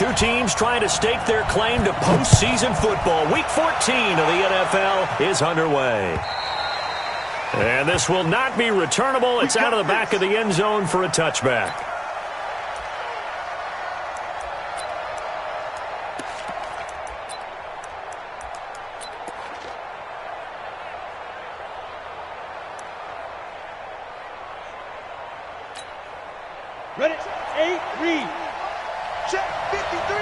Two teams trying to stake their claim to postseason football. Week 14 of the NFL is underway. And this will not be returnable. It's out of the back of the end zone for a touchback. Ready? 8, read. Check, 53,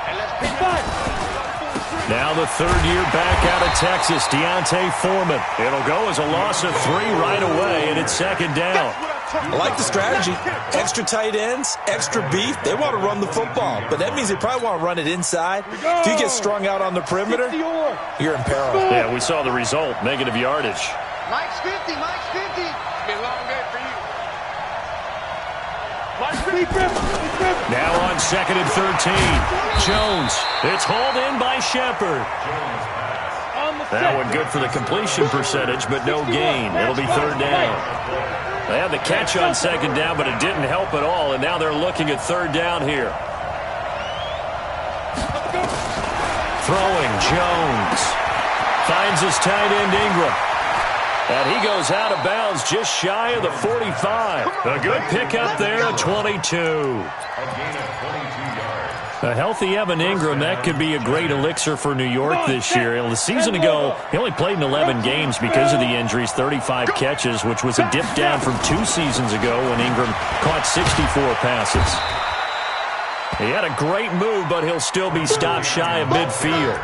and let's pick 5. Now the third-year back out of Texas, Deontay Foreman. It'll go as a loss of 3 right away, and it's second down. I like the strategy. Extra tight ends, extra beef. They want to run the football, but that means they probably want to run it inside. If you get strung out on the perimeter, you're in peril. Yeah, we saw the result, negative yardage. Mike's 50, Mike's 50. Be a long day for you. Now on 2nd and 13. Jones. It's hauled in by Shepard. That one good for the completion percentage, but no gain. It'll be third down. They had the catch on second down, but it didn't help at all, and now they're looking at third down here. Throwing, Jones. Finds his tight end, Ingram. And he goes out of bounds just shy of the 45. A good pickup there at 22. A healthy Evan Ingram, that could be a great elixir for New York this year. The season ago, he only played in 11 games because of the injuries, 35 catches, which was a dip down from 2 seasons ago when Ingram caught 64 passes. He had a great move, but he'll still be stopped shy of midfield.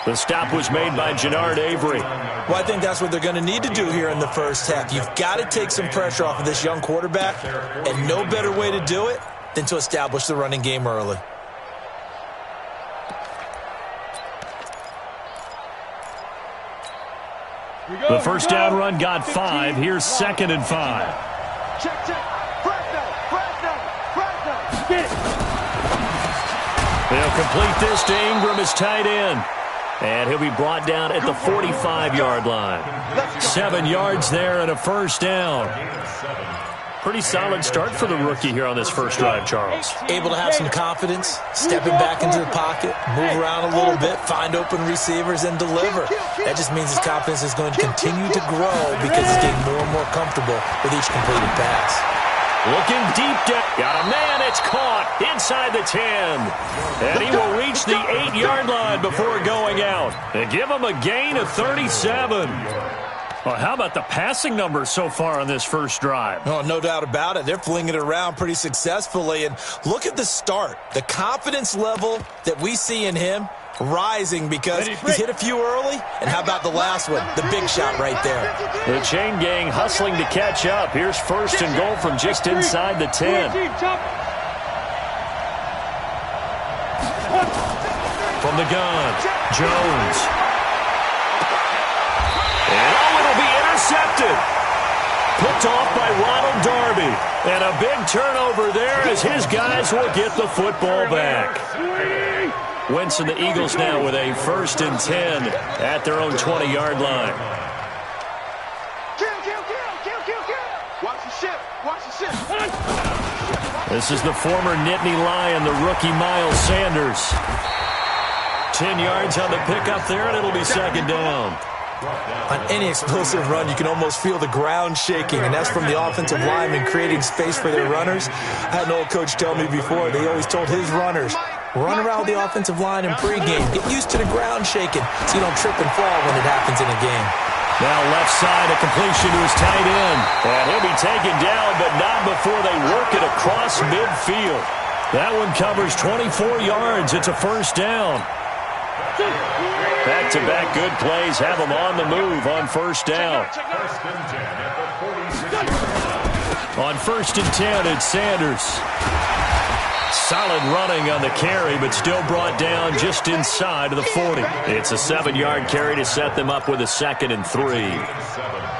The stop was made by Jannard Avery. Well, I think that's what they're going to need to do here in the first half. You've got to take some pressure off of this young quarterback, and no better way to do it than to establish the running game early. The first down run got 5. Here's 2nd and 5. Check, check. They'll complete this to Ingram as tight end. And he'll be brought down at the 45-yard line. 7 yards there and a first down. Pretty solid start for the rookie here on this first drive, Charles. Able to have some confidence, stepping back into the pocket, move around a little bit, find open receivers, and deliver. That just means his confidence is going to continue to grow because he's getting more and more comfortable with each completed pass. Looking deep down. Got a man. It's caught inside the 10. And he will reach the 8-yard line before going out. They give him a gain of 37. Well, how about the passing numbers so far on this first drive? Oh, no doubt about it. They're flinging it around pretty successfully. And look at the start. The confidence level that we see in him rising because he's hit a few early. And how about the last one? The big shot right there. The chain gang hustling to catch up. Here's 1st and goal from just inside the 10. From the gun, Jones. And it'll be intercepted. Picked off by Ronald Darby. And a big turnover there as his guys will get the football back. Wentz and the Eagles now with a 1st and 10 at their own 20-yard line. Watch the ship. Watch the ship. This is the former Nittany Lion, the rookie Miles Sanders. 10 yards on the pickup there, and it'll be second down. On any explosive run, you can almost feel the ground shaking, and that's from the offensive linemen creating space for their runners. I had an old coach tell me before, they always told his runners, run around the offensive line in pregame. Get used to the ground shaking so you don't trip and fall when it happens in a game. Now left side, a completion to his tight end. And he'll be taken down, but not before they work it across midfield. That one covers 24 yards. It's a first down. Back-to-back good plays have them on the move on first down. On 1st and 10, it's Sanders. Solid running on the carry, but still brought down just inside of the 40. It's a 7-yard carry to set them up with a 2nd and 3.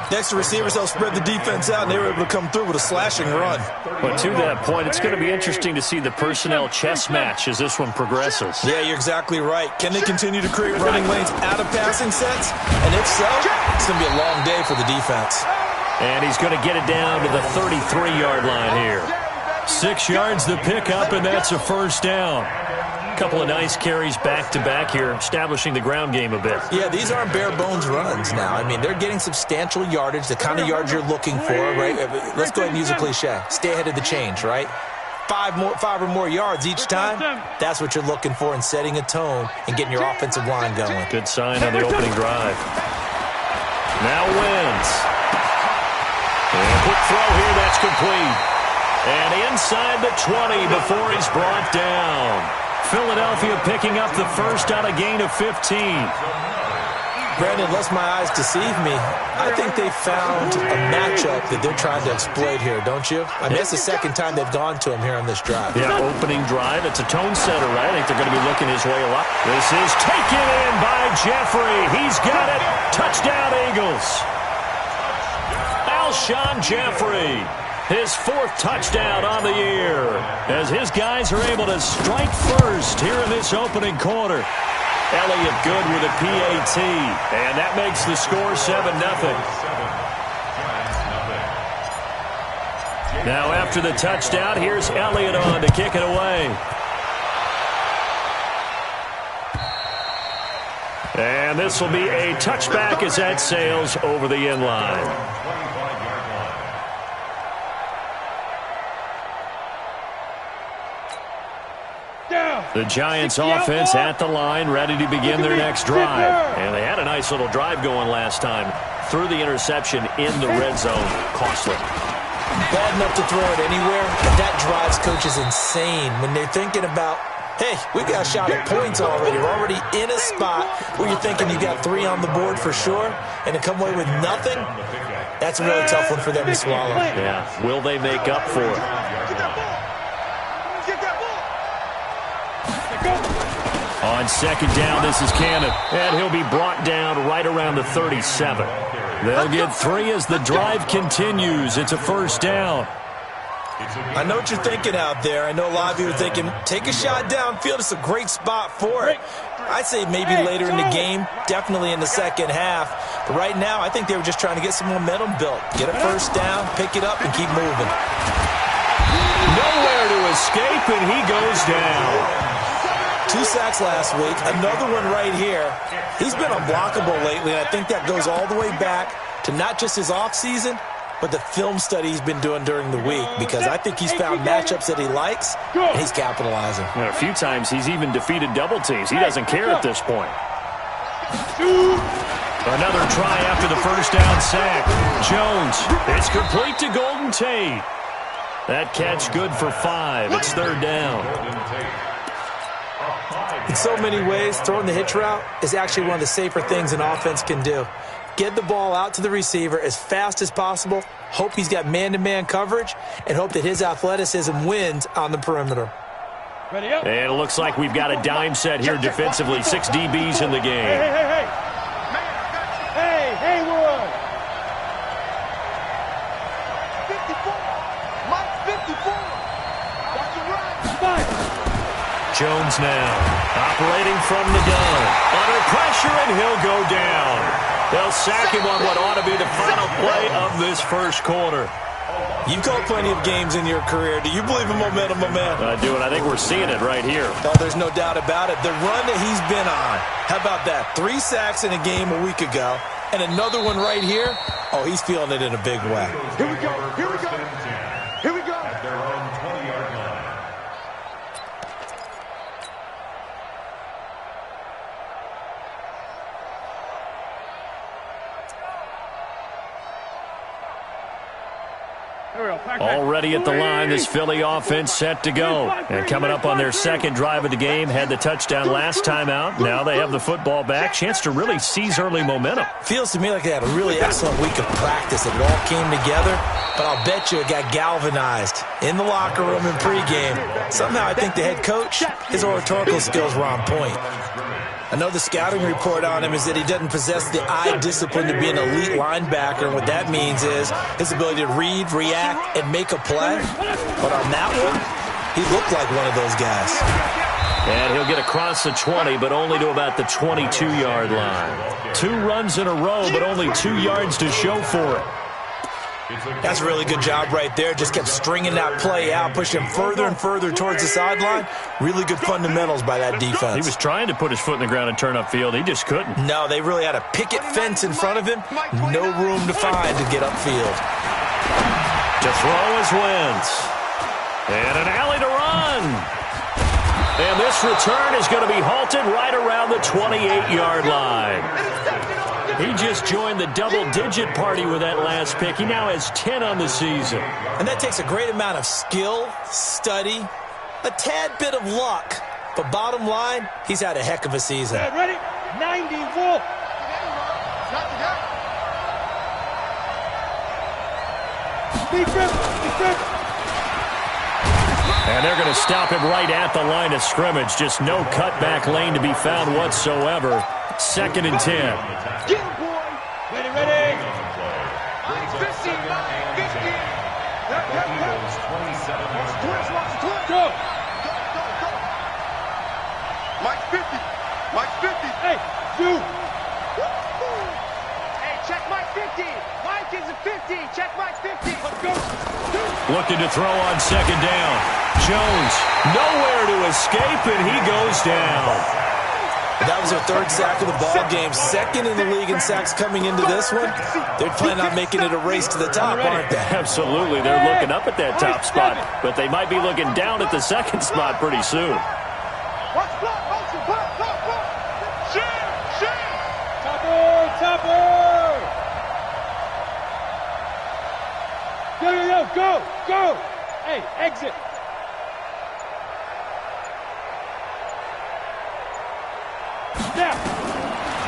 Next, the receivers helped spread the defense out, and they were able to come through with a slashing run. But to that point, it's going to be interesting to see the personnel chess match as this one progresses. Yeah, you're exactly right. Can they continue to create running lanes out of passing sets? And if so, it's going to be a long day for the defense. And he's going to get it down to the 33-yard line here. 6 yards the pickup, and that's a first down. A couple of nice carries back-to-back here, establishing the ground game a bit. Yeah, these aren't bare-bones runs now. I mean, they're getting substantial yardage, the kind of yards you're looking for, right? Let's go ahead and use a cliche. Stay ahead of the change, right? 5 or more yards each time, that's what you're looking for in setting a tone and getting your offensive line going. Good sign on the opening drive. Now wins. And quick throw here, that's complete. And inside the 20 before he's brought down. Philadelphia picking up the first on a gain of 15. Brandon, lest my eyes deceive me, I think they found a matchup that they're trying to exploit here, don't you? I mean, it's the second time they've gone to him here on this drive. Yeah, opening drive. It's a tone setter, right? I think they're going to be looking his way a lot. This is taken in by Jeffrey. He's got it. Touchdown, Eagles. Alshon Jeffrey. His 4th touchdown on the year as his guys are able to strike first here in this opening quarter. Elliott good with a PAT, and that makes the score 7-0. Now after the touchdown, here's Elliott on to kick it away. And this will be a touchback as that sails over the end line. The Giants offense at the line, ready to begin their next drive. And they had a nice little drive going last time. Threw the interception in the red zone. Costly. Bad enough to throw it anywhere, but that drives coaches insane when they're thinking about, hey, we got a shot at points already. We're already in a spot where you're thinking you got 3 on the board for sure, and to come away with nothing, that's a really tough one for them to swallow. Yeah. Will they make up for it? On second down, this is Cannon, and he'll be brought down right around the 37. They'll get 3 as the drive continues. It's a first down. I know what you're thinking out there. I know a lot of you are thinking, take a shot downfield. It's a great spot for it. I'd say maybe later in the game, definitely in the second half. But right now, I think they were just trying to get some momentum built. Get a first down, pick it up, and keep moving. Nowhere to escape, and he goes down. 2 sacks last week, another one right here. He's been unblockable lately, and I think that goes all the way back to not just his offseason, but the film study he's been doing during the week, because I think he's found matchups that he likes, and he's capitalizing. A few times he's even defeated double teams. He doesn't care at this point. Another try after the first down sack. Jones, it's complete to Golden Tate. That catch good for 5. It's 3rd down. In so many ways, throwing the hitch route is actually one of the safer things an offense can do. Get the ball out to the receiver as fast as possible, hope he's got man-to-man coverage, and hope that his athleticism wins on the perimeter. And it looks like we've got a dime set here defensively. 6 DBs in the game. Hey, Wood. 54. Mike 54. That's a run. Jones now, operating from the gun. Under pressure, and he'll go down. They'll sack him on what ought to be the final play of this first quarter. You've called plenty of games in your career. Do you believe in momentum, my man? I do, and I think we're seeing it right here. Oh, there's no doubt about it. The run that he's been on. How about that? 3 sacks in a game a week ago, and another one right here. Oh, he's feeling it in a big way. Here we go. Here we go. Here we go. Already at the line, this Philly offense set to go. And coming up on their second drive of the game, had the touchdown last time out. Now they have the football back. Chance to really seize early momentum. Feels to me like they had a really excellent week of practice. It all came together, but I'll bet you it got galvanized in the locker room in pregame. Somehow I think the head coach, his oratorical skills were on point. I know the scouting report on him is that he doesn't possess the eye discipline to be an elite linebacker, and what that means is his ability to read, react, and make a play. But on that one, he looked like one of those guys. And he'll get across the 20, but only to about the 22-yard line. 2 runs in a row, but only 2 yards to show for it. That's a really good job right there. Just kept stringing that play out, pushing him further and further towards the sideline. Really good fundamentals by that defense. He was trying to put his foot in the ground and turn upfield. He just couldn't. No, they really had a picket fence in front of him. No room to find to get upfield. To throw is Wentz. And an alley to run. And this return is going to be halted right around the 28-yard line. He just joined the double-digit party with that last pick. He now has 10 on the season. And that takes a great amount of skill, study, a tad bit of luck. But bottom line, he's had a heck of a season. Ready? 94. And they're going to stop him right at the line of scrimmage. Just no cutback lane to be found whatsoever. 2nd and 10. Get him, boy. Ready, ready. Go. Mike's 50. Mike's 50. Hey, you. Hey, check Mike's 50. Mike is a 50. Check Mike's 50. Let's go. Looking to throw on 2nd down. Jones, nowhere to escape, and he goes down. That was their 3rd sack of the ball game. 2nd in the league in sacks coming into this one. They're planning on making it a race to the top, aren't they? Absolutely. They're looking up at that top spot, but they might be looking down at the 2nd spot pretty soon. Watch block, motion, block, block, block. Shoot. Topper. Go. Hey, exit.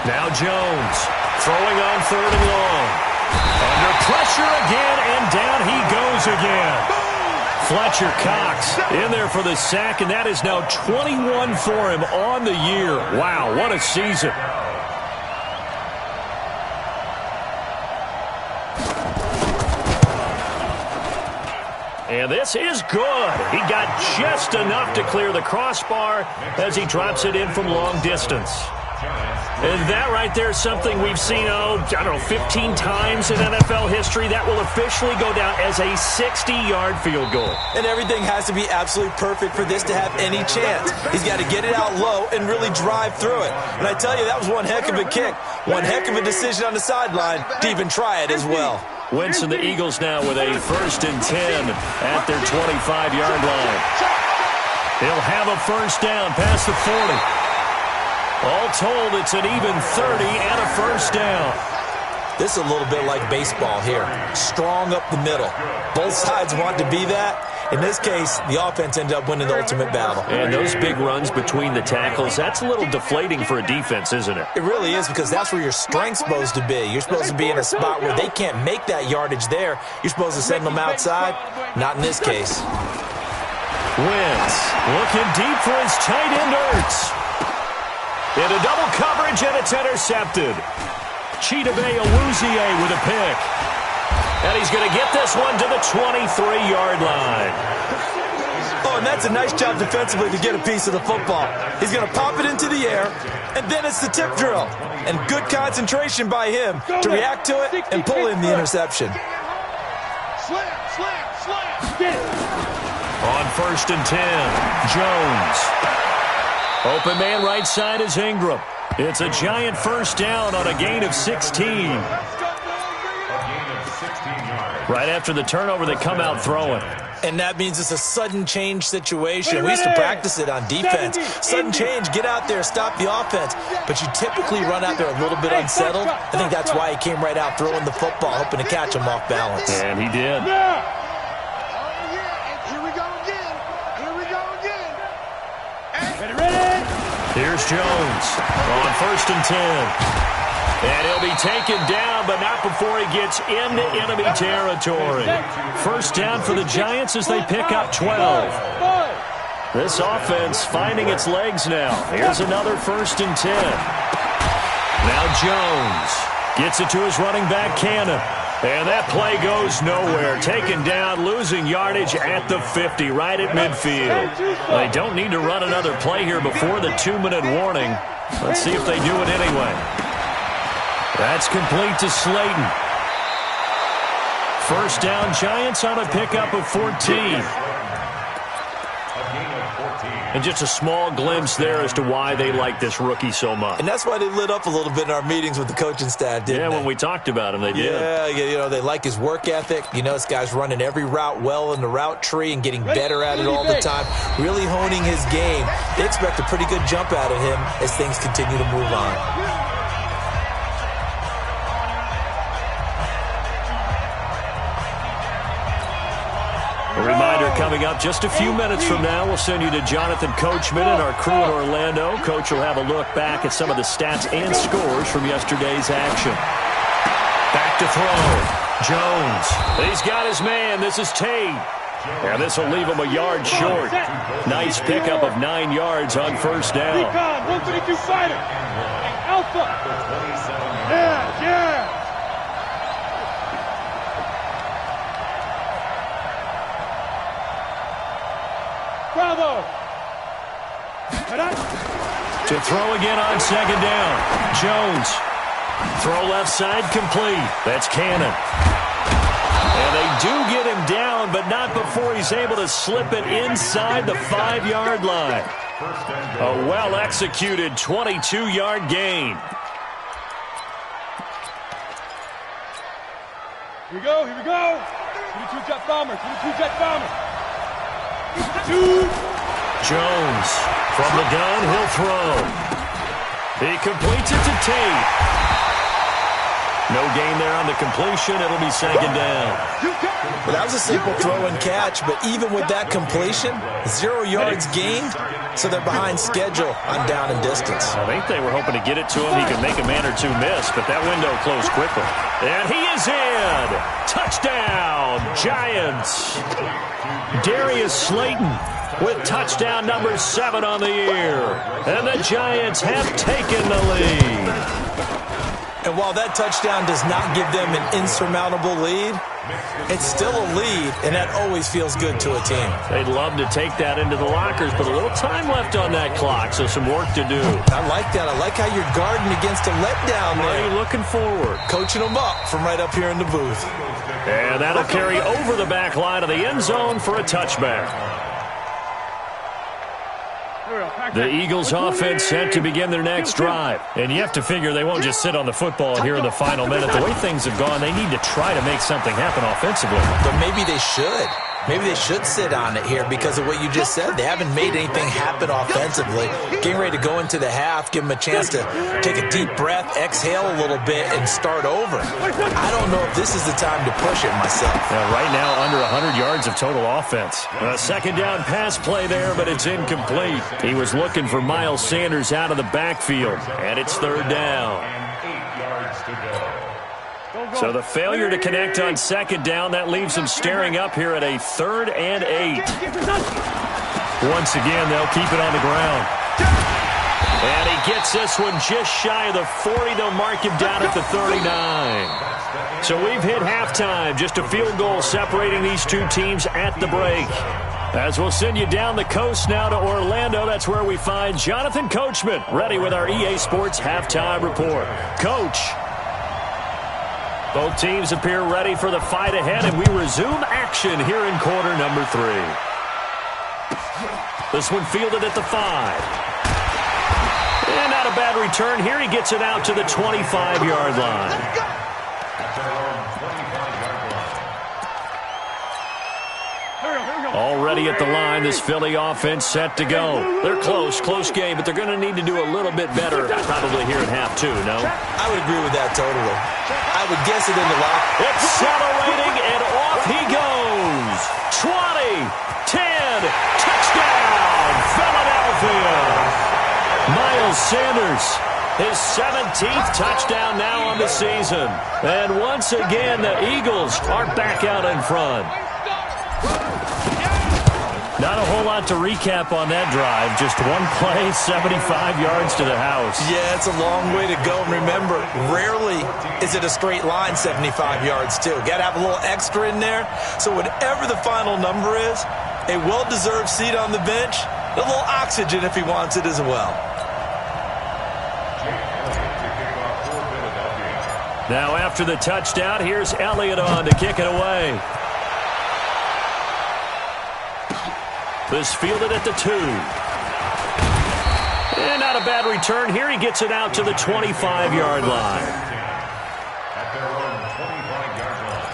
Now Jones throwing on 3rd and long. Under pressure again, and down he goes again. Fletcher Cox in there for the sack, and that is now 21 for him on the year. Wow, what a season. And this is good. He got just enough to clear the crossbar as he drops it in from long distance. And that right there is something we've seen, 15 times in NFL history. That will officially go down as a 60-yard field goal. And everything has to be absolutely perfect for this to have any chance. He's got to get it out low and really drive through it. And I tell you, that was one heck of a kick. One heck of a decision on the sideline to even try it as well. Wentz and the Eagles now with a 1st and 10 at their 25-yard line. He'll have a 1st down past the 40. All told, it's an even 30 and a 1st down. This is a little bit like baseball here. Strong up the middle. Both sides want to be that. In this case, the offense ended up winning the ultimate battle. And those big runs between the tackles, that's a little deflating for a defense, isn't it? It really is, because that's where your strength's supposed to be. You're supposed to be in a spot where they can't make that yardage there. You're supposed to send them outside. Not in this case. Wentz looking deep for his tight end Ertz. Into double coverage, and it's intercepted. Chidobe Awuzie with a pick. And he's going to get this one to the 23-yard line. Oh, and that's a nice job defensively to get a piece of the football. He's going to pop it into the air, and then it's the tip drill. And good concentration by him to react to it and pull in the interception. Slam. Get it. On 1st and 10, Jones. Open man right side is Ingram. It's a giant 1st down on a gain of 16. Right after the turnover, they come out throwing. And that means it's a sudden change situation. We used to practice it on defense. Sudden change, get out there, stop the offense. But you typically run out there a little bit unsettled. I think that's why he came right out throwing the football, hoping to catch him off balance. And he did. Here's Jones on 1st and 10. And he'll be taken down, but not before he gets into enemy territory. 1st down for the Giants as they pick up 12. This offense finding its legs now. Here's another 1st and 10. Now Jones gets it to his running back, Cannon. And that play goes nowhere. Taken down, losing yardage at the 50, right at midfield. They don't need to run another play here before the 2-minute warning. Let's see if they do it anyway. That's complete to Slayton. First down, Giants on a pickup of 14. And just a small glimpse there as to why they like this rookie so much. And that's why they lit up a little bit in our meetings with the coaching staff, didn't they? Yeah, when we talked about him, they did. Yeah, you know, they like his work ethic. You know, this guy's running every route well in the route tree and getting better at it all the time, really honing his game. They expect a pretty good jump out of him as things continue to move on. A reminder coming up just a few minutes from now, we'll send you to Jonathan Coachman and our crew in Orlando. Coach will have a look back at some of the stats and scores from yesterday's action. Back to throw. Jones. He's got his man. This is Tate. And this will leave him a yard short. Nice pickup of 9 yards on first down. Recon, 152 fighter. Alpha. Yeah. Bravo! To throw again on second down. Jones. Throw left side complete. That's Cannon. And they do get him down, but not before he's able to slip it inside the 5-yard line. A well-executed 22-yard gain. Here we go. 22 jet bomber. Jones from the gun, he'll throw. He completes it to Tate. No gain there on the completion. It'll be second down. Well, that was a simple throw and catch, but even with that completion, 0 yards gained, so they're behind schedule on down and distance. I think they were hoping to get it to him. He could make a man or two miss, but that window closed quickly. And he is in. Touchdown, Giants. Darius Slayton with touchdown number 7 on the year. And the Giants have taken the lead. And while that touchdown does not give them an insurmountable lead, it's still a lead, and that always feels good to a team. They'd love to take that into the lockers, but a little time left on that clock, so some work to do. I like that. I like how you're guarding against a letdown there. Already looking forward. Coaching them up from right up here in the booth. And that'll carry over the back line of the end zone for a touchback. The Eagles offense set to begin their next drive. And you have to figure they won't just sit on the football here in the final minute. The way things have gone, they need to try to make something happen offensively. But maybe they should. Maybe they should sit on it here because of what you just said. They haven't made anything happen offensively. Getting ready to go into the half, give them a chance to take a deep breath, exhale a little bit, and start over. I don't know if this is the time to push it myself. Yeah, right now, under 100 yards of total offense. A second down pass play there, but it's incomplete. He was looking for Miles Sanders out of the backfield, and it's third down. So the failure to connect on second down, that leaves them staring up here at a 3rd and 8. Once again, they'll keep it on the ground. And he gets this one just shy of the 40. They'll mark him down at the 39. So we've hit halftime. Just a field goal separating these two teams at the break. As we'll send you down the coast now to Orlando, that's where we find Jonathan Coachman, ready with our EA Sports halftime report. Coach. Both teams appear ready for the fight ahead, and we resume action here in quarter number 3. This one fielded at the 5. And not a bad return here. He gets it out to the 25-yard line. Already at the line, this Philly offense set to go. They're close game, but they're going to need to do a little bit better probably here in half 2, no? I would agree with that totally. I would guess it in the lock. Accelerating, and off he goes. 20, 10, touchdown, Philadelphia. Miles Sanders, his 17th touchdown now on the season. And once again, the Eagles are back out in front. Not a whole lot to recap on that drive. Just one play, 75 yards to the house. Yeah, it's a long way to go. And remember, rarely is it a straight line 75 yards, too. Got to have a little extra in there. So whatever the final number is, a well-deserved seat on the bench, a little oxygen if he wants it as well. Now after the touchdown, here's Elliott on to kick it away. This fielded at the 2. And not a bad return here. He gets it out to the 25-yard line. At their own 25-yard line.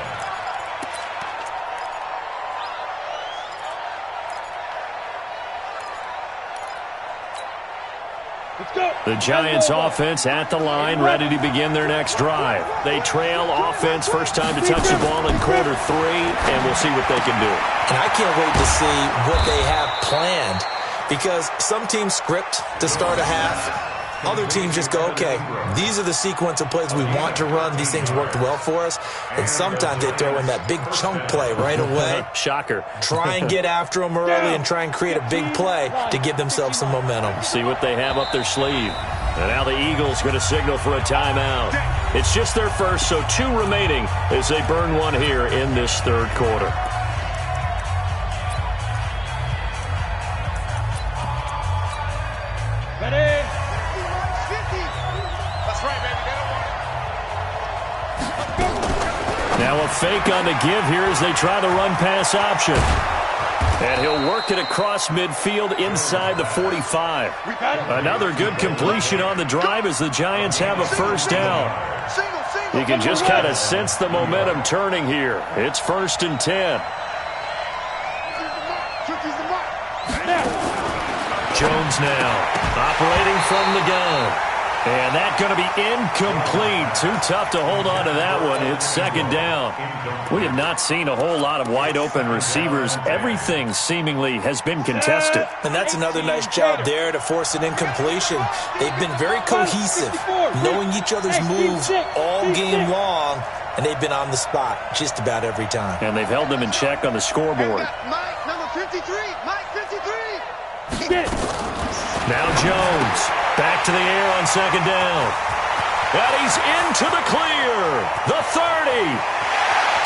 Let's go. The Giants offense at the line, ready to begin their next drive. They trail offense, first time to touch the ball in quarter 3, and we'll see what they can do. And I can't wait to see what they have planned, because some teams script to start a half. Other teams just go, okay, these are the sequence of plays we want to run. These things worked well for us. And sometimes they throw in that big chunk play right away. Shocker. Try and get after them early and try and create a big play to give themselves some momentum. See what they have up their sleeve. And now the Eagles going to signal for a timeout. It's just their first, so 2 remaining as they burn one here in this third quarter. Ready? Now a fake on the give here as they try the run-pass option. And he'll work it across midfield inside the 45. Another good completion on the drive as the Giants have a first down. You can just kind of sense the momentum turning here. It's 1st and 10. Jones now operating from the gun. And that's going to be incomplete. Too tough to hold on to that one. It's 2nd down. We have not seen a whole lot of wide-open receivers. Everything seemingly has been contested. And that's another nice job there to force an incompletion. They've been very cohesive, knowing each other's moves all game long, and they've been on the spot just about every time. And they've held them in check on the scoreboard. Mike, number 53. Mike, 53. Now Jones. Back to the air on 2nd down. And he's into the clear. The 30.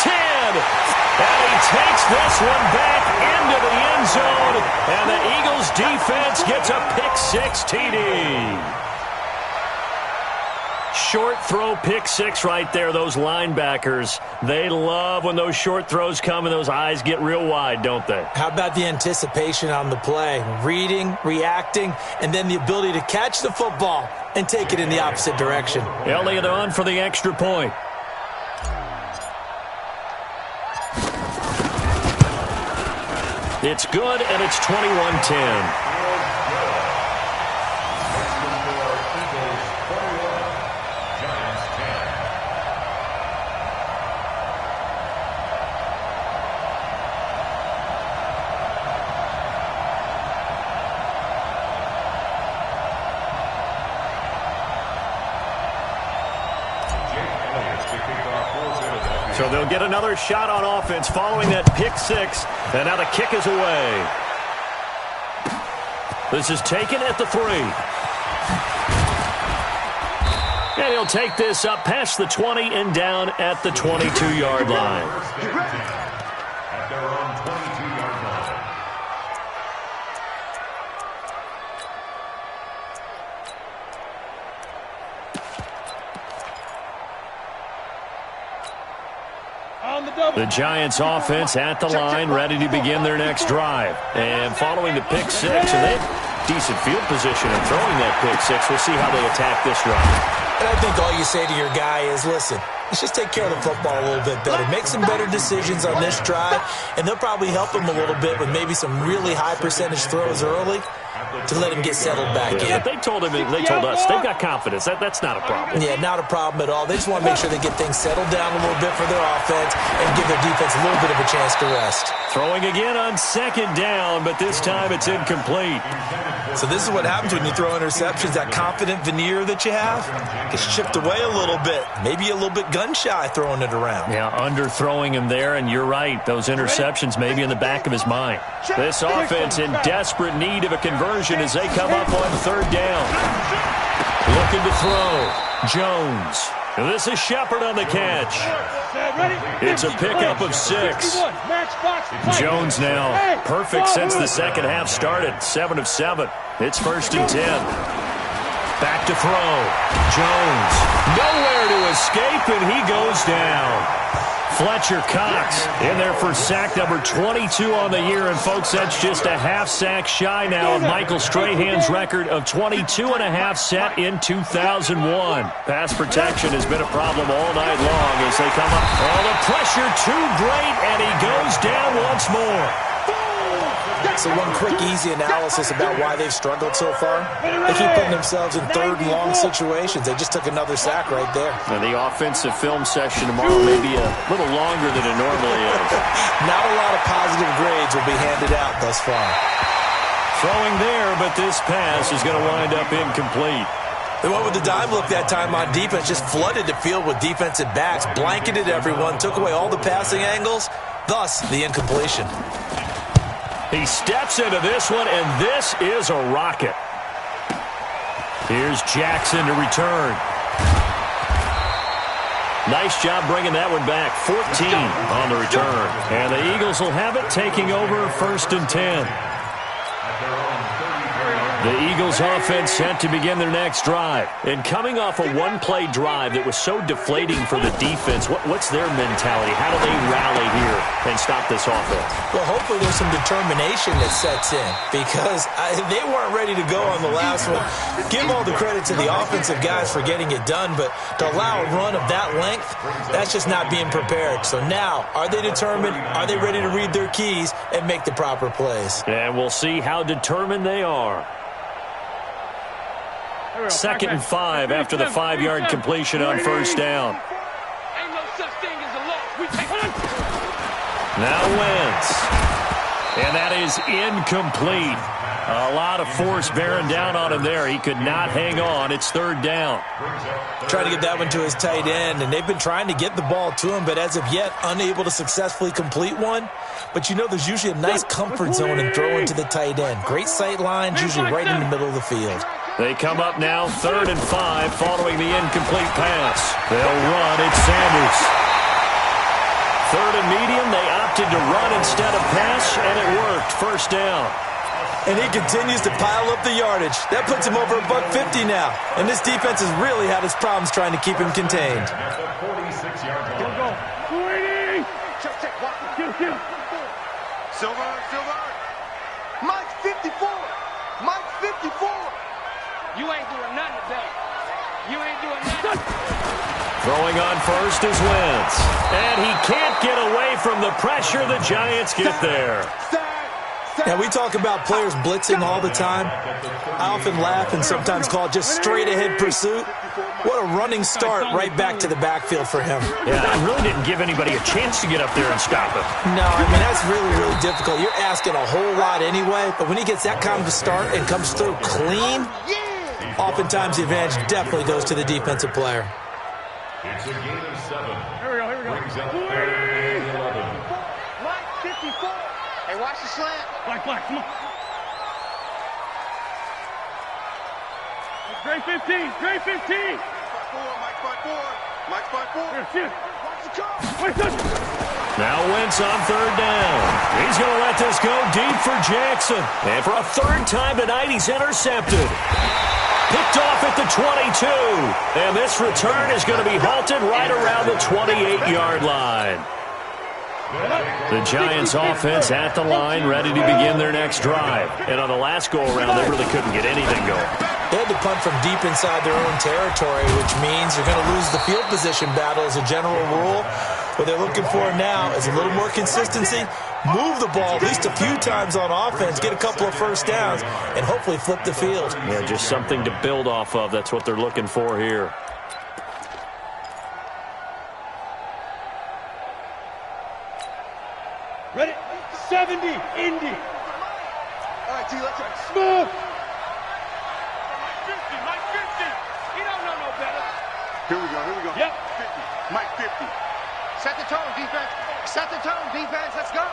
10. And he takes this one back into the end zone. And the Eagles defense gets a pick-6 TD. Short throw, pick-6 right there. Those linebackers, they love when those short throws come and those eyes get real wide, don't they? How about the anticipation on the play? Reading, reacting, and then the ability to catch the football and take it in the opposite direction. Elliott on for the extra point. It's good, and it's 21-10. So they'll get another shot on offense following that pick-6, and now the kick is away. This is taken at the 3. And he'll take this up past the 20 and down at the 22-yard line. At their own 22-yard line. The Giants offense at the line, ready to begin their next drive. And following the pick-6, and they have decent field position in throwing that pick-6. We'll see how they attack this drive. And I think all you say to your guy is, listen, let's just take care of the football a little bit better. Make some better decisions on this drive, and they'll probably help him a little bit with maybe some really high percentage throws early to let him get settled back in. They told him, they told us, they've got confidence. That's not a problem. Yeah, not a problem at all. They just want to make sure they get things settled down a little bit for their offense and give their defense a little bit of a chance to rest. Throwing again on 2nd down, but this time it's incomplete. So this is what happens when you throw interceptions. That confident veneer that you have gets chipped away a little bit. Maybe a little bit gun-shy throwing it around. Yeah, underthrowing him there, and you're right. Those interceptions may be in the back of his mind. This offense in desperate need of a conversion as they come up on 3rd down. Looking to throw. Jones. This is Shepard on the catch. It's a pickup of 6. Jones now perfect since the second half started. 7 of 7. It's 1st and 10. Back to throw. Jones. Nowhere to escape, and he goes down. Fletcher Cox in there for sack number 22 on the year. And, folks, that's just a half sack shy now of Michael Strahan's record of 22.5 set in 2001. Pass protection has been a problem all night long as they come up. Oh, the pressure too great, and he goes down once more. So one quick, easy analysis about why they've struggled so far. They keep putting themselves in third and long situations. They just took another sack right there. And the offensive film session tomorrow may be a little longer than it normally is. Not a lot of positive grades will be handed out thus far. Throwing there, but this pass is going to wind up incomplete. They went with the dime look that time on defense, just flooded the field with defensive backs, blanketed everyone, took away all the passing angles, thus the incompletion. He steps into this one, and this is a rocket. Here's Jackson to return. Nice job bringing that one back. 14 on the return. And the Eagles will have it, taking over 1st and 10. The Eagles offense set to begin their next drive. And coming off a one-play drive that was so deflating for the defense, what's their mentality? How do they rally here and stop this offense? Well, hopefully there's some determination that sets in because they weren't ready to go on the last one. Give all the credit to the offensive guys for getting it done, but to allow a run of that length, that's just not being prepared. So now, are they determined? Are they ready to read their keys and make the proper plays? And we'll see how determined they are. 2nd and 5 after the 5-yard completion on 1st down. Ain't no such thing as a loss. We take it. Now Wentz. And that is incomplete. A lot of force bearing down on him there. He could not hang on. It's 3rd down. Trying to get that one to his tight end, and they've been trying to get the ball to him, but as of yet, unable to successfully complete one. But you know there's usually a nice comfort zone in throwing to the tight end. Great sight lines, usually right in the middle of the field. They come up now 3rd and 5 following the incomplete pass. They'll run. It's Sanders. 3rd and medium. They opted to run instead of pass, and it worked. 1st down. And he continues to pile up the yardage. That puts him over $150 now. And this defense has really had its problems trying to keep him contained. Go. 280. Check. Kill. Silver. Mike 54. Mike 54. You ain't doing nothing today. You ain't doing nothing. Throwing on 1st is Wentz. And he can't get away from the pressure. The Giants get there. Now, we talk about players blitzing all the time. I often laugh and sometimes call it just straight-ahead pursuit. What a running start right back to the backfield for him. Yeah, that really didn't give anybody a chance to get up there and stop him. No, I mean, that's really, really difficult. You're asking a whole lot anyway, but when he gets that kind of a start and comes through clean, oftentimes the advantage definitely goes to the defensive player. It's a gain of 7. Here we go. Brings up 3rd and 11. Mike 54. Hey, watch the slant. Black, come on. Gray 15. Mike 5-4. Here, shit. Watch the car. Wait, Now Wentz on 3rd down. He's going to let this go deep for Jackson. And for a 3rd time tonight, he's intercepted. Picked off at the 22. And this return is going to be halted right around the 28-yard line. The Giants offense at the line, ready to begin their next drive. And on the last go-around, they really couldn't get anything going. They had to punt from deep inside their own territory, which means you're going to lose the field position battle as a general rule. What they're looking for now is a little more consistency, move the ball at least a few times on offense, get a couple of 1st downs, and hopefully flip the field. Yeah, just something to build off of. That's what they're looking for here. Ready? 70. Indy. All right, T, let's go. Smooth. Mike 50. He don't know no better. Here we go. Yep. 50. Mike 50. Set the tone, defense. Let's go.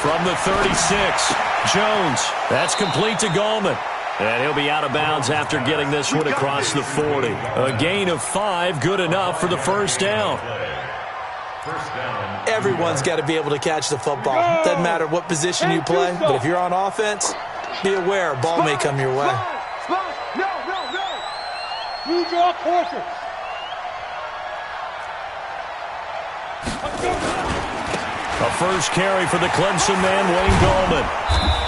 From the 36, Jones. That's complete to Gallman. And he'll be out of bounds after getting this one across the 40. A gain of 5, good enough for the 1st down. Everyone's got to be able to catch the football. Doesn't matter what position you play, but if you're on offense, be aware a ball may come your way. No. You draw quarters. A first carry for the Clemson man, Wayne Gallman.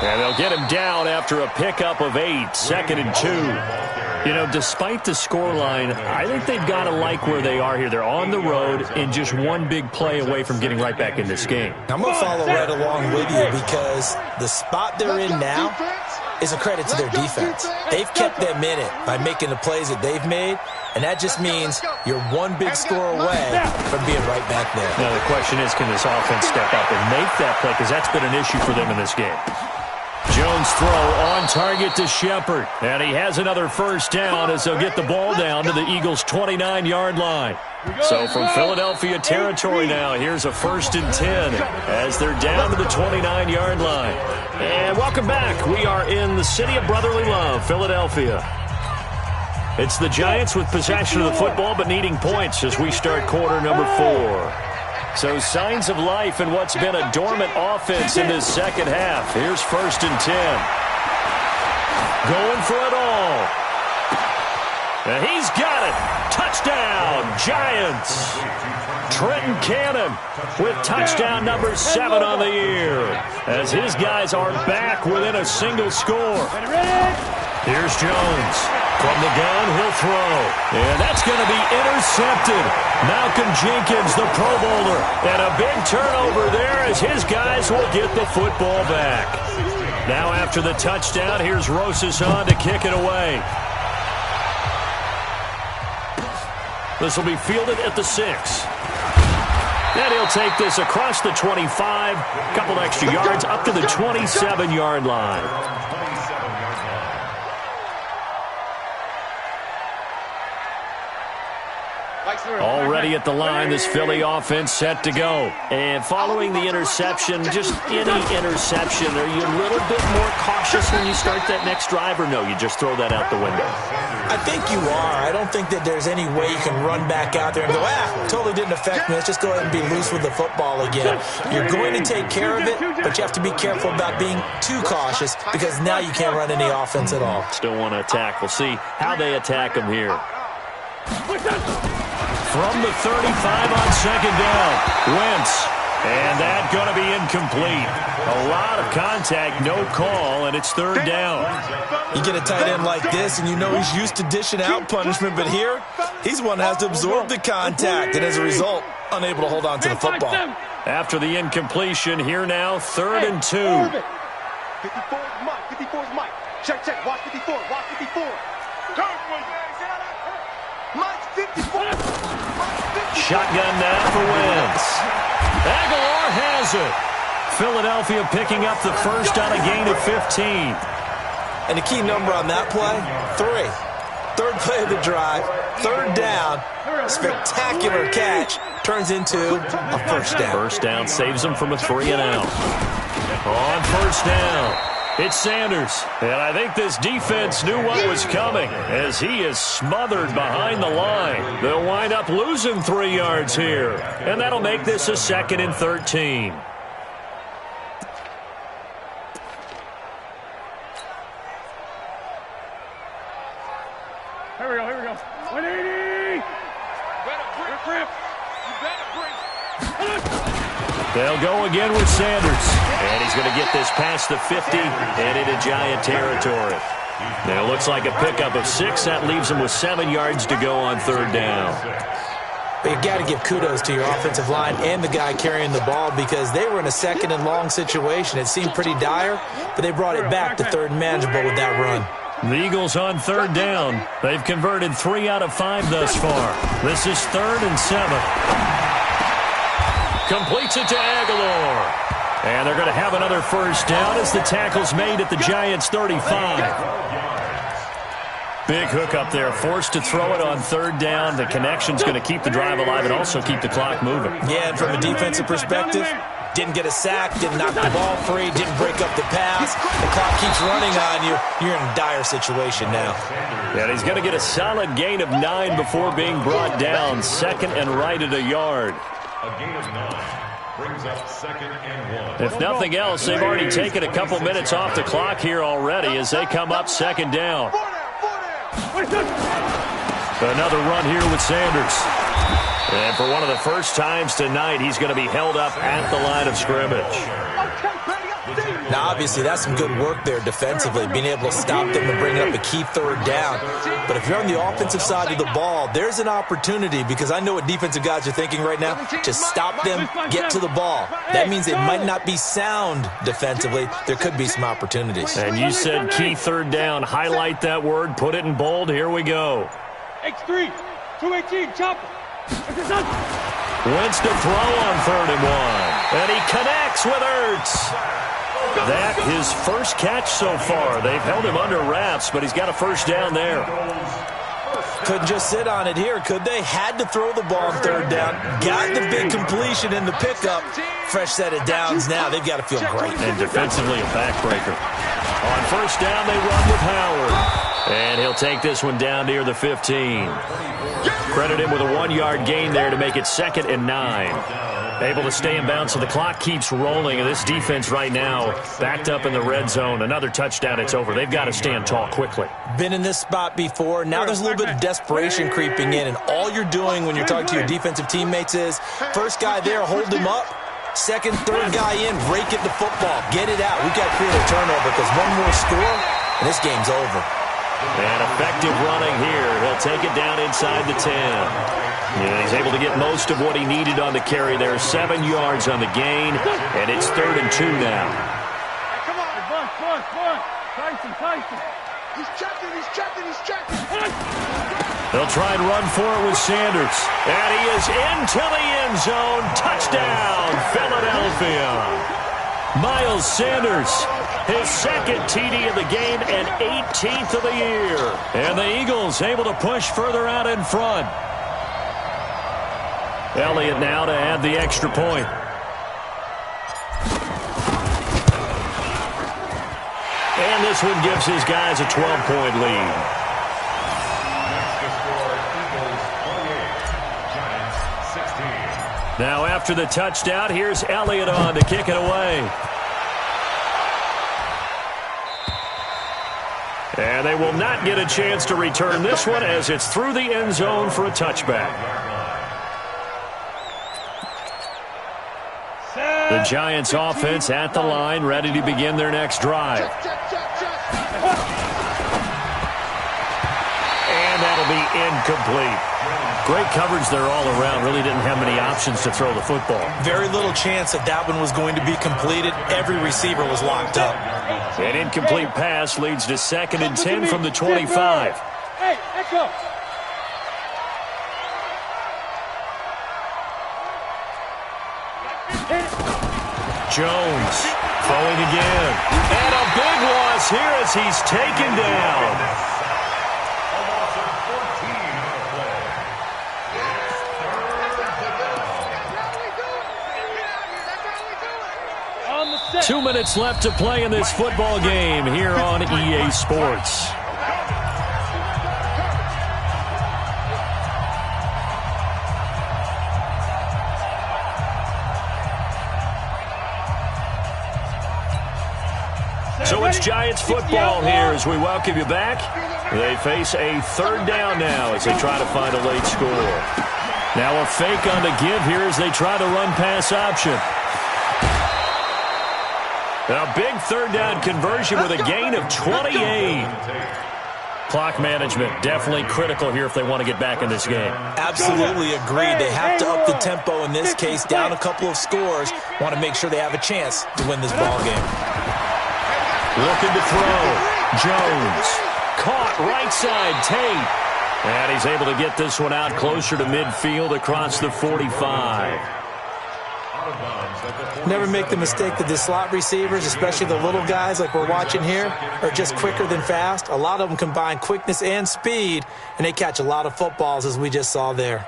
And they'll get him down after a pickup of 8, 2nd and 2. You know, despite the scoreline, I think they've got to like where they are here. They're on the road and just one big play away from getting right back in this game. I'm going to follow right along with you because the spot they're in now is a credit to their defense. They've kept them in it by making the plays that they've made, and that just means you're one big score away from being right back there. Now, the question is, can this offense step up and make that play? Because that's been an issue for them in this game. Jones throw on target to Shepard. And he has another first down as they'll get the ball down to the Eagles' 29-yard line. So from Philadelphia territory now, here's a 1st and 10 as they're down to the 29-yard line. And welcome back. We are in the city of brotherly love, Philadelphia. It's the Giants with possession of the football but needing points as we start quarter number 4. So signs of life in what's been a dormant offense in this second half. Here's 1st and 10. Going for it all. And he's got it. Touchdown, Giants. Trenton Cannon with touchdown number 7 on the year as his guys are back within a single score. Here's Jones. From the gun, he'll throw. And that's going to be intercepted. Malcolm Jenkins, the Pro Bowler. And a big turnover there as his guys will get the football back. Now after the touchdown, here's Rosas on to kick it away. This will be fielded at the 6. And he'll take this across the 25. A couple extra yards up to the 27-yard line. Already at the line, this Philly offense set to go. And following the interception, just any interception, are you a little bit more cautious when you start that next drive, or no, you just throw that out the window? I think you are. I don't think that there's any way you can run back out there and go, totally didn't affect me. Let's just go ahead and be loose with the football again. You're going to take care of it, but you have to be careful about being too cautious because now you can't run any offense at all. Still want to attack. We'll see how they attack them here. From the 35 on 2nd down, Wentz. And that's going to be incomplete. A lot of contact, no call, and it's 3rd down. You get a tight end like this, and you know he's used to dishing out punishment, but here, he's one that has to absorb the contact, and as a result, unable to hold on to the football. After the incompletion, here now, 3rd and 2. 54 is Mike. 54 is Mike. Check, check. Watch 54. Watch 54. Mike's 54. Shotgun now for Wentz. Aguilar has it. Philadelphia picking up the first on a gain of 15. And the key number on that play, 3. 3rd play of the drive, 3rd down, spectacular catch, turns into a first down. First down saves them from a 3-and-out. On 1st down. It's Sanders, and I think this defense knew what was coming as he is smothered behind the line. They'll wind up losing 3 yards here, and that'll make this a 2nd and 13. Here we go. 180! They'll go again with Sanders. And he's going to get this past the 50 and into Giant territory. Now it looks like a pickup of 6. That leaves him with 7 yards to go on 3rd down. But you've got to give kudos to your offensive line and the guy carrying the ball because they were in a 2nd and long situation. It seemed pretty dire, but they brought it back to 3rd and manageable with that run. The Eagles on 3rd down. They've converted 3 out of 5 thus far. This is 3rd and 7. Completes it to Aguilar. And they're going to have another first down as the tackle's made at the Giants' 35. Big hook up there, forced to throw it on 3rd down. The connection's going to keep the drive alive and also keep the clock moving. Yeah, and from a defensive perspective, didn't get a sack, didn't knock the ball free, didn't break up the pass. The clock keeps running on you. You're in a dire situation now. And he's going to get a solid gain of 9 before being brought down. 2nd and right at a yard. A gain of 9. Brings up 2nd and 1. If nothing else, they've already taken a couple minutes off the clock here already as they come up 2nd down. Another run here with Sanders. And for one of the first times tonight, he's going to be held up at the line of scrimmage. Now, obviously, that's some good work there defensively, being able to stop them and bring up a key third down. But if you're on the offensive side of the ball, there's an opportunity, because I know what defensive guys are thinking right now. Just stop them, get to the ball. That means it might not be sound defensively. There could be some opportunities. And you said key third down. Highlight that word. Put it in bold. Here we go. X3, 218, chopper. Wentz to throw on 3rd and 1. And he connects with Ertz. That his first catch so far. They've held him under wraps, but he's got a first down there. Couldn't just sit on it here, could they? Had to throw the ball on 3rd down. Got the big completion in the pickup. Fresh set of downs now. They've got to feel great. And defensively a backbreaker. On first down, they run with Howard. And he'll take this one down near the 15. Credit him with a 1-yard gain there to make it 2nd and 9. Able to stay in bounds, so the clock keeps rolling. And this defense right now backed up in the red zone. Another touchdown, it's over. They've got to stand tall quickly. Been in this spot before. Now there's a little bit of desperation creeping in. And all you're doing when you're talking to your defensive teammates is, first guy there, hold him up. Second, third guy in, rake it the football. Get it out. We've got to create a turnover, because one more score, and this game's over. And effective running here. He'll take it down inside the 10. Yeah, he's able to get most of what he needed on the carry there. 7 yards on the gain, and it's 3rd and 2 now. Come on, Bun. Tyson. He's checking. They'll try and run for it with Sanders. And he is into the end zone. Touchdown, Philadelphia. Miles Sanders, his 2nd TD of the game and 18th of the year. And the Eagles able to push further out in front. Elliott now to add the extra point. And this one gives his guys a 12-point lead. Next to score, Eagles 28, Giants 16. Now after the touchdown, here's Elliott on to kick it away. And they will not get a chance to return this one, as it's through the end zone for a touchback. The Giants offense at the line, ready to begin their next drive. And that'll be incomplete. Great coverage there all around. Really didn't have many options to throw the football. Very little chance that one was going to be completed. Every receiver was locked up. An incomplete pass leads to 2nd and 10 from the 25. Hey, Echo. Jones throwing again. And a big loss here as he's taken down. A loss of 14 on the play. It's 3rd down. 2 minutes left to play in this football game here on EA Sports. So it's Giants football here as we welcome you back. They face a 3rd down now as they try to find a late score. Now a fake on the give here as they try to run pass option. A big 3rd down conversion with a gain of 28. Clock management definitely critical here if they want to get back in this game. Absolutely agreed. They have to up the tempo in this case, down a couple of scores. Want to make sure they have a chance to win this ball game. Looking to throw. Jones. Caught right side. Tate. And he's able to get this one out closer to midfield across the 45. Never make the mistake that the slot receivers, especially the little guys like we're watching here, are just quicker than fast. A lot of them combine quickness and speed, and they catch a lot of footballs, as we just saw there.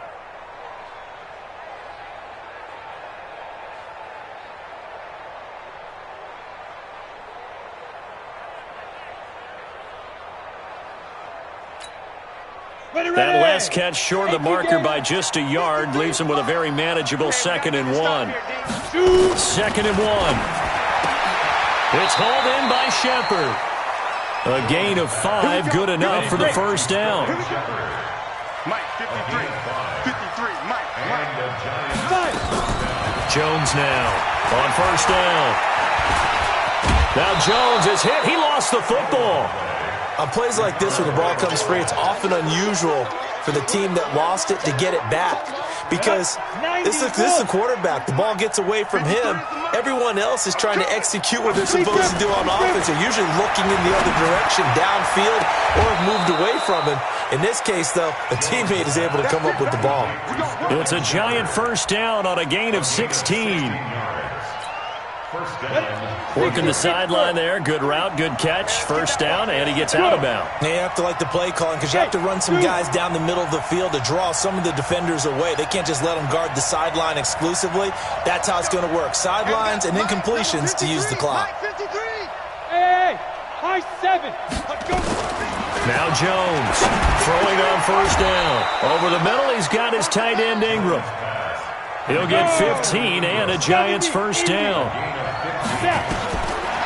That last catch short of the marker by just a yard leaves him with a very manageable 2nd and 1. 2nd and 1. It's hauled in by Shepard. A gain of 5, good enough for the first down. Mike, 53. 53, Mike. Jones now on first down. Now Jones is hit. He lost the football. On plays like this where the ball comes free, it's often unusual for the team that lost it to get it back. Because this is the quarterback. The ball gets away from him. Everyone else is trying to execute what they're supposed to do on offense. They're usually looking in the other direction, downfield, or have moved away from him. In this case, though, a teammate is able to come up with the ball. It's a giant first down on a gain of 16. Working the sideline there. Good route, good catch. First down, and he gets out of bounds. Now you have to like the play calling because you have to run some guys down the middle of the field to draw some of the defenders away. They can't just let them guard the sideline exclusively. That's how it's going to work. Sidelines and then completions to use the clock. Hey, high 7. Now Jones throwing on first down. Over the middle, he's got his tight end Ingram. He'll get 15 and a Giants first down.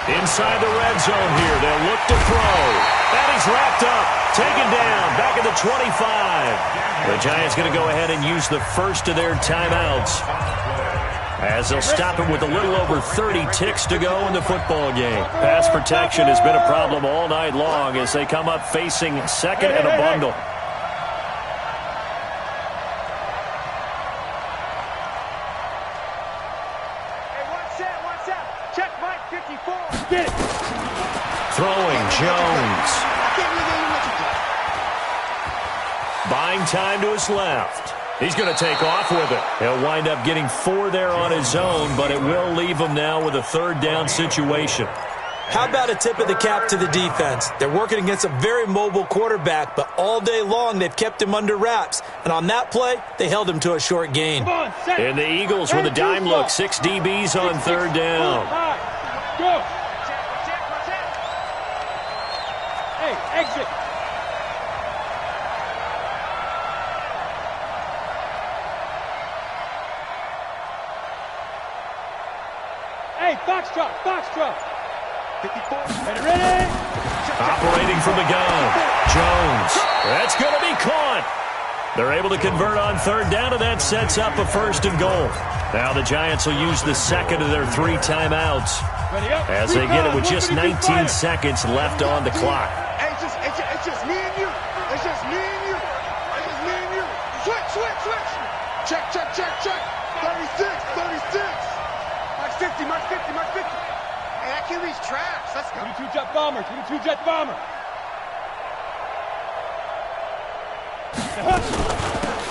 Inside the red zone here, they'll look to throw. And he's wrapped up, taken down, back at the 25. The Giants going to go ahead and use the first of their timeouts, as they'll stop it with a little over 30 ticks to go in the football game. Pass protection has been a problem all night long as they come up facing second and a bundle. Throwing, Jones. Buying time to his left. He's going to take off with it. He'll wind up getting 4 there on his own, but it will leave him now with a third down situation. How about a tip of the cap to the defense? They're working against a very mobile quarterback, but all day long they've kept him under wraps. And on that play, they held him to a short gain. And the Eagles with a dime look. 6 DBs on third down. Go. Hey, exit. Hey, box drop. 54. Ready? Operating from the gun. Jones. That's going to be caught. They're able to convert on third down, and that sets up a first and goal. Now the Giants will use the second of their 3 timeouts as they get it with just 19 seconds left on the clock. Hey, it's just me and you. It's just me and you. It's just me and you. Switch. Check. 36. Mark 50. Hey, that QB's trash. Let's go. 22 jet bomber.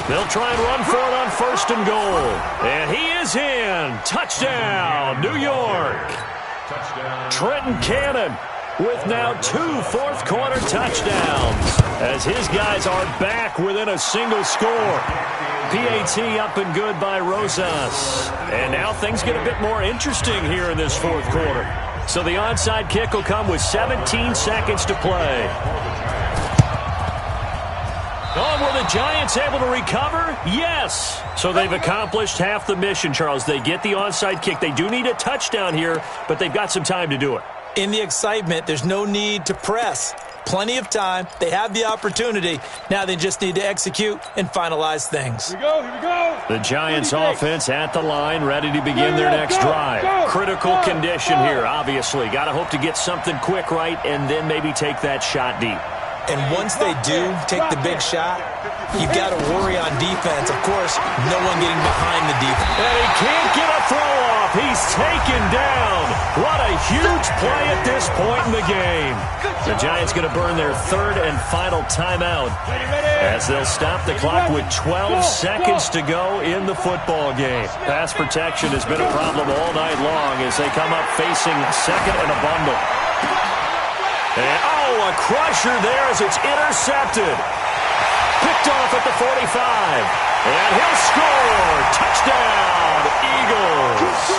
They'll try and run for it on first and goal. And he is in. Touchdown, New York. Trenton Cannon with now 2 fourth-quarter touchdowns as his guys are back within a single score. PAT up and good by Rosas. And now things get a bit more interesting here in this fourth quarter. So the onside kick will come with 17 seconds to play. Oh, were the Giants able to recover? Yes. So they've accomplished half the mission, Charles. They get the onside kick. They do need a touchdown here, but they've got some time to do it. In the excitement, there's no need to press. Plenty of time. They have the opportunity. Now they just need to execute and finalize things. Here we go. The Giants offense at the line, ready to begin their next drive. Critical condition here, obviously. Got to hope to get something quick right and then maybe take that shot deep. And once they do take the big shot, you've got to worry on defense. Of course, no one getting behind the defense. And he can't get a throw off. He's taken down. What a huge play at this point in the game. The Giants going to burn their third and final timeout as they'll stop the clock with 12 seconds to go in the football game. Pass protection has been a problem all night long as they come up facing second and a bundle. And, a crusher there as it's intercepted. Picked off at the 45. And he'll score. Touchdown, Eagles.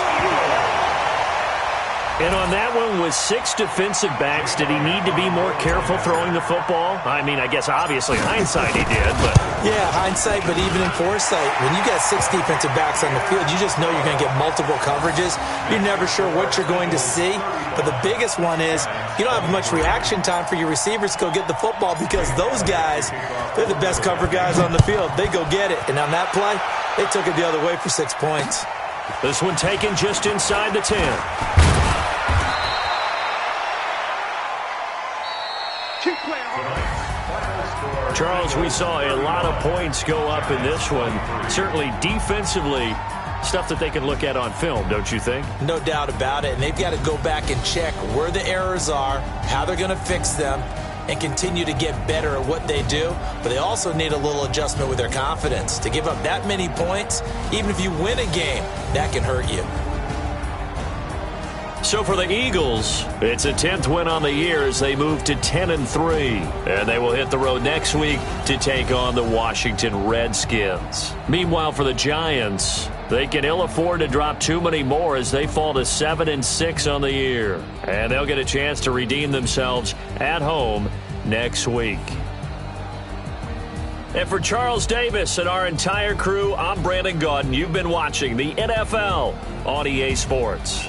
And on that one, with 6 defensive backs, did he need to be more careful throwing the football? I mean, I guess obviously hindsight he did, but... Yeah, hindsight, but even in foresight, when you got 6 defensive backs on the field, you just know you're going to get multiple coverages. You're never sure what you're going to see. But the biggest one is you don't have much reaction time for your receivers to go get the football because those guys, they're the best cover guys on the field. They go get it. And on that play, they took it the other way for 6 points. This one taken just inside the 10. Charles, we saw a lot of points go up in this one. Certainly defensively, stuff that they can look at on film, don't you think? No doubt about it. And they've got to go back and check where the errors are, how they're going to fix them, and continue to get better at what they do. But they also need a little adjustment with their confidence. To give up that many points, even if you win a game, that can hurt you. So for the Eagles, it's a 10th win on the year as they move to 10-3. And they will hit the road next week to take on the Washington Redskins. Meanwhile, for the Giants, they can ill afford to drop too many more as they fall to 7-6 on the year. And they'll get a chance to redeem themselves at home next week. And for Charles Davis and our entire crew, I'm Brandon Gaudin. You've been watching the NFL on EA Sports.